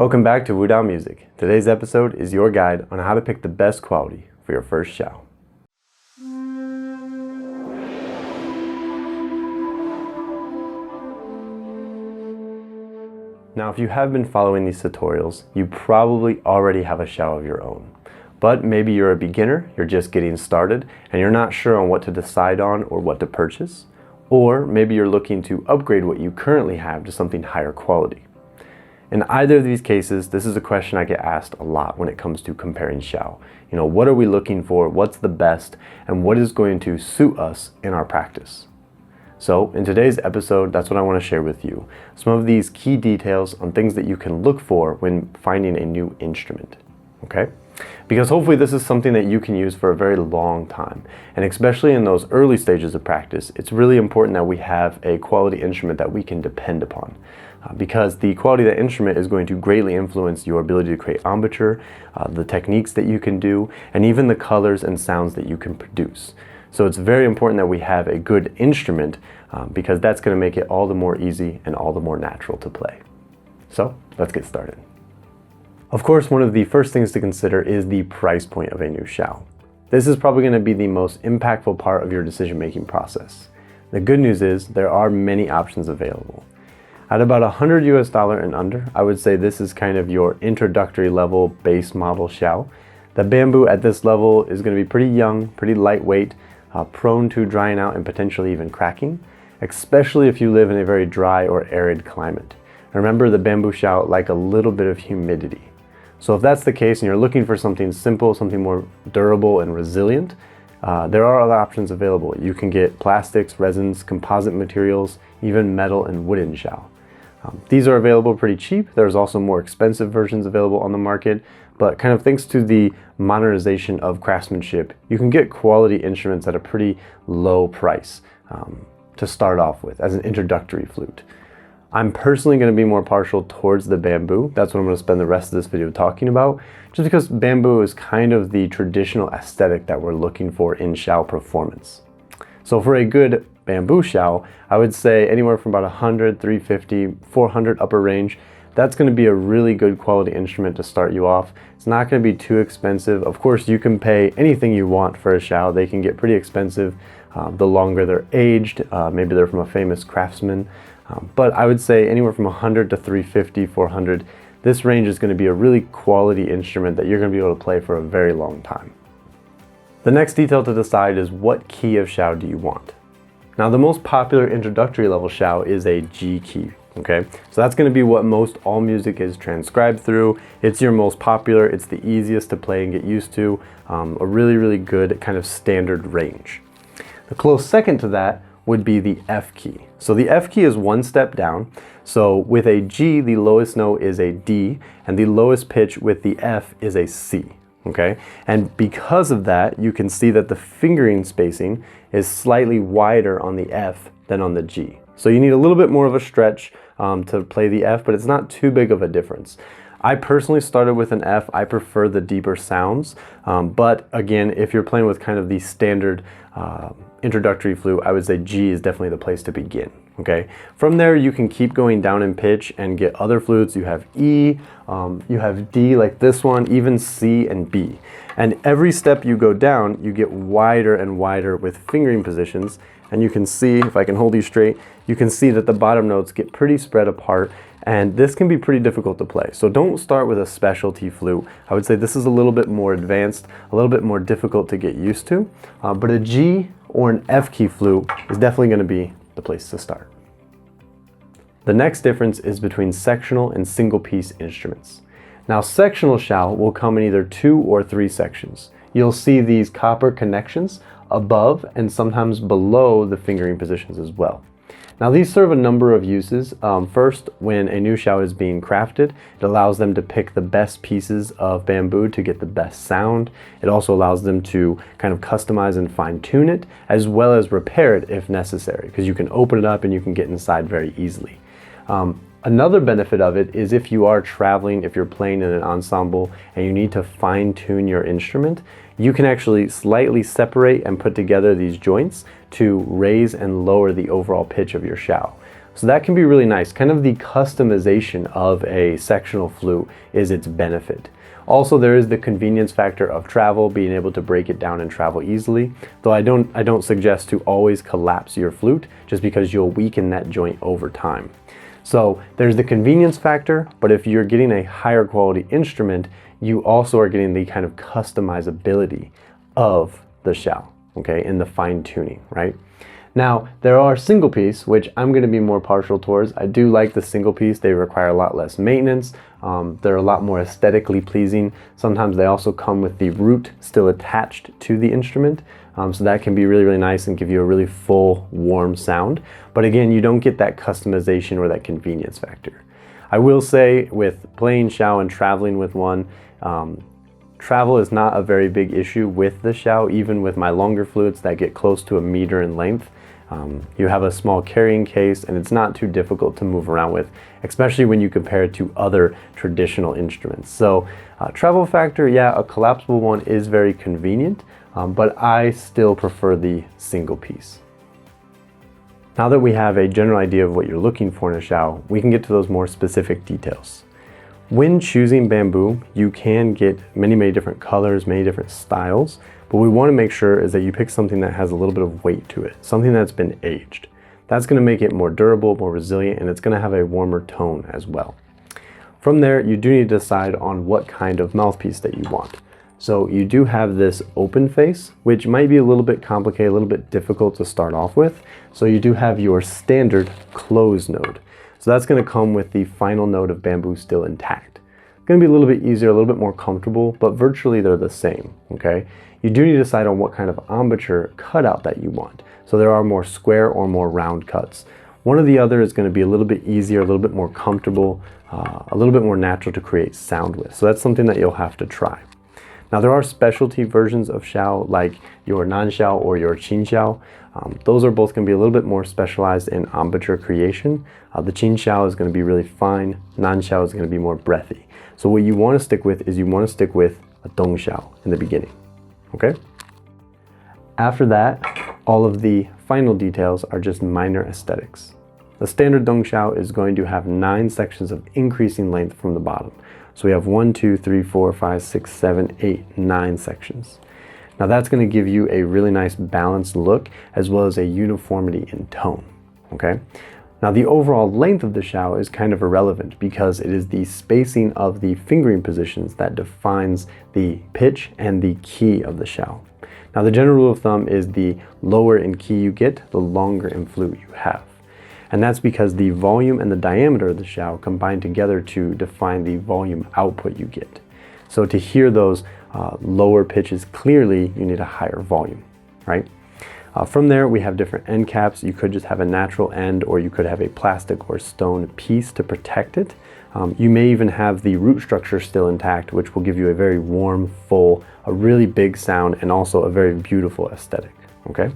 Welcome back to Wudao Music. Today's episode is your guide on how to pick the best quality for your first Xiao. Now, if you have been following these tutorials, you probably already have a Xiao of your own. But maybe you're a beginner, you're just getting started, and you're not sure on what to decide on or what to purchase. Or maybe you're looking to upgrade what you currently have to something higher quality. In either of these cases, this is a question I get asked a lot when it comes to comparing Xiao. What are we looking for? What's the best? And what is going to suit us in our practice? So in today's episode, that's what I want to share with you. Some of these key details on things that you can look for when finding a new instrument. Okay? Because hopefully this is something that you can use for a very long time. And especially in those early stages of practice, it's really important that we have a quality instrument that we can depend upon. Because the quality of that instrument is going to greatly influence your ability to create embouchure, the techniques that you can do, and even the colors and sounds that you can produce. So it's very important that we have a good instrument because that's going to make it all the more easy and all the more natural to play. So let's get started. Of course, one of the first things to consider is the price point of a new Xiao. This is probably going to be the most impactful part of your decision-making process. The good news is there are many options available. At about $100 and under, I would say this is kind of your introductory level base model Xiao. The bamboo at this level is going to be pretty young, pretty lightweight, prone to drying out and potentially even cracking, especially if you live in a very dry or arid climate. Remember, the bamboo Xiao like a little bit of humidity. So if that's the case and you're looking for something simple, something more durable and resilient, there are other options available. You can get plastics, resins, composite materials, even metal and wooden Xiao. These are available pretty cheap. There's also more expensive versions available on the market, but kind of thanks to the modernization of craftsmanship, you can get quality instruments at a pretty low price to start off with as an introductory flute. I'm personally going to be more partial towards the bamboo. That's what I'm going to spend the rest of this video talking about, just because bamboo is kind of the traditional aesthetic that we're looking for in Xiao performance. So for a good bamboo Xiao, I would say anywhere from about 100, 350, 400 upper range. That's going to be a really good quality instrument to start you off. It's not going to be too expensive. Of course, you can pay anything you want for a Xiao. They can get pretty expensive the longer they're aged. Maybe they're from a famous craftsman. But I would say anywhere from 100 to 350, 400. This range is going to be a really quality instrument that you're going to be able to play for a very long time. The next detail to decide is what key of Xiao do you want? Now, the most popular introductory level Xiao is a G key, okay? So that's going to be what most all music is transcribed through. It's your most popular, it's the easiest to play and get used to, a really, really good kind of standard range. The close second to that would be the F key. So the F key is one step down. So with a G, the lowest note is a D, and the lowest pitch with the F is a C. Okay, and because of that, you can see that the fingering spacing is slightly wider on the F than on the G. So you need a little bit more of a stretch to play the F, but it's not too big of a difference. I personally started with an F. I prefer the deeper sounds, but again, if you're playing with kind of the standard introductory flute, I would say G is definitely the place to begin. Okay, from there you can keep going down in pitch and get other flutes. You have E, you have D like this one, even C and B. And every step you go down, you get wider and wider with fingering positions. And you can see, if I can hold you straight, you can see that the bottom notes get pretty spread apart. And this can be pretty difficult to play. So don't start with a specialty flute. I would say this is a little bit more advanced, a little bit more difficult to get used to. But a G or an F key flute is definitely going to be the place to start. The next difference is between sectional and single piece instruments. Now, sectional Xiao will come in either 2 or 3 sections. You'll see these copper connections above and sometimes below the fingering positions as well. Now, these serve a number of uses. First, when a new Xiao is being crafted, it allows them to pick the best pieces of bamboo to get the best sound. It also allows them to kind of customize and fine-tune it, as well as repair it if necessary, because you can open it up and you can get inside very easily. Another benefit of it is if you are traveling, if you're playing in an ensemble and you need to fine-tune your instrument, you can actually slightly separate and put together these joints to raise and lower the overall pitch of your Xiao. So that can be really nice. Kind of the customization of a sectional flute is its benefit. Also, there is the convenience factor of travel, being able to break it down and travel easily. Though I don't suggest to always collapse your flute, just because you'll weaken that joint over time. So there's the convenience factor, but if you're getting a higher quality instrument, you also are getting the kind of customizability of the Xiao, okay, in the fine tuning, right? Now, there are single piece, which I'm going to be more partial towards. I do like the single piece. They require a lot less maintenance. They're a lot more aesthetically pleasing. Sometimes they also come with the root still attached to the instrument. So that can be really, really nice and give you a really full, warm sound. But again, you don't get that customization or that convenience factor. I will say with playing Xiao and traveling with one, travel is not a very big issue with the Xiao, even with my longer flutes that get close to 1 meter in length. You have a small carrying case and it's not too difficult to move around with, especially when you compare it to other traditional instruments. So travel factor, yeah, a collapsible one is very convenient, but I still prefer the single piece. Now that we have a general idea of what you're looking for in a Xiao, we can get to those more specific details. When choosing bamboo, you can get many different colors, many different styles, but what we want to make sure is that you pick something that has a little bit of weight to it, something that's been aged. That's going to make it more durable, more resilient, and it's going to have a warmer tone as well. From there, you do need to decide on what kind of mouthpiece that you want. So you do have this open face, which might be a little bit complicated, a little bit difficult to start off with. So you do have your standard closed node. So that's going to come with the final note of bamboo still intact. It's going to be a little bit easier, a little bit more comfortable, but virtually they're the same, okay? You do need to decide on what kind of embouchure cutout that you want. So there are more square or more round cuts. One or the other is going to be a little bit easier, a little bit more comfortable, a little bit more natural to create sound with. So that's something that you'll have to try. Now there are specialty versions of Xiao like your Nan Xiao or your Qin Xiao. Those are both going to be a little bit more specialized in embouchure creation. The Qin Xiao is going to be really fine. Nan Xiao is going to be more breathy. So what you want to stick with is you want to stick with a Dong Xiao in the beginning. Okay? After that, all of the final details are just minor aesthetics. The standard Dong Xiao is going to have 9 sections of increasing length from the bottom. So we have 1, 2, 3, 4, 5, 6, 7, 8, 9 sections. Now that's going to give you a really nice balanced look as well as a uniformity in tone. Okay? Now the overall length of the Xiao is kind of irrelevant because it is the spacing of the fingering positions that defines the pitch and the key of the Xiao. Now the general rule of thumb is the lower in key you get, the longer in flute you have. And that's because the volume and the diameter of the Xiao combine together to define the volume output you get. So to hear those lower pitches clearly, you need a higher volume, right? From there, we have different end caps. You could just have a natural end, or you could have a plastic or stone piece to protect it. You may even have the root structure still intact, which will give you a very warm, full, a really big sound, and also a very beautiful aesthetic, okay?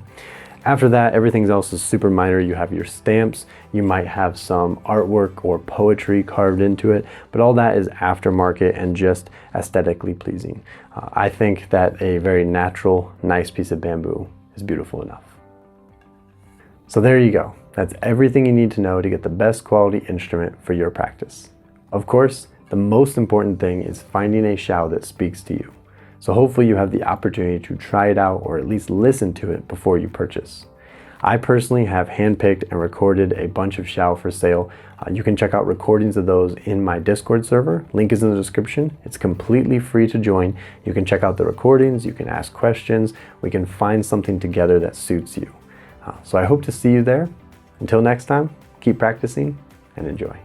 After that, everything else is super minor. You have your stamps, you might have some artwork or poetry carved into it, but all that is aftermarket and just aesthetically pleasing. I think that a very natural, nice piece of bamboo is beautiful enough. So there you go. That's everything you need to know to get the best quality instrument for your practice. Of course, the most important thing is finding a Xiao that speaks to you. So hopefully you have the opportunity to try it out or at least listen to it before you purchase. I personally have handpicked and recorded a bunch of Xiao for sale. You can check out recordings of those in my Discord server. Link is in the description. It's completely free to join. You can check out the recordings, you can ask questions, we can find something together that suits you. So I hope to see you there. Until next time, keep practicing and enjoy.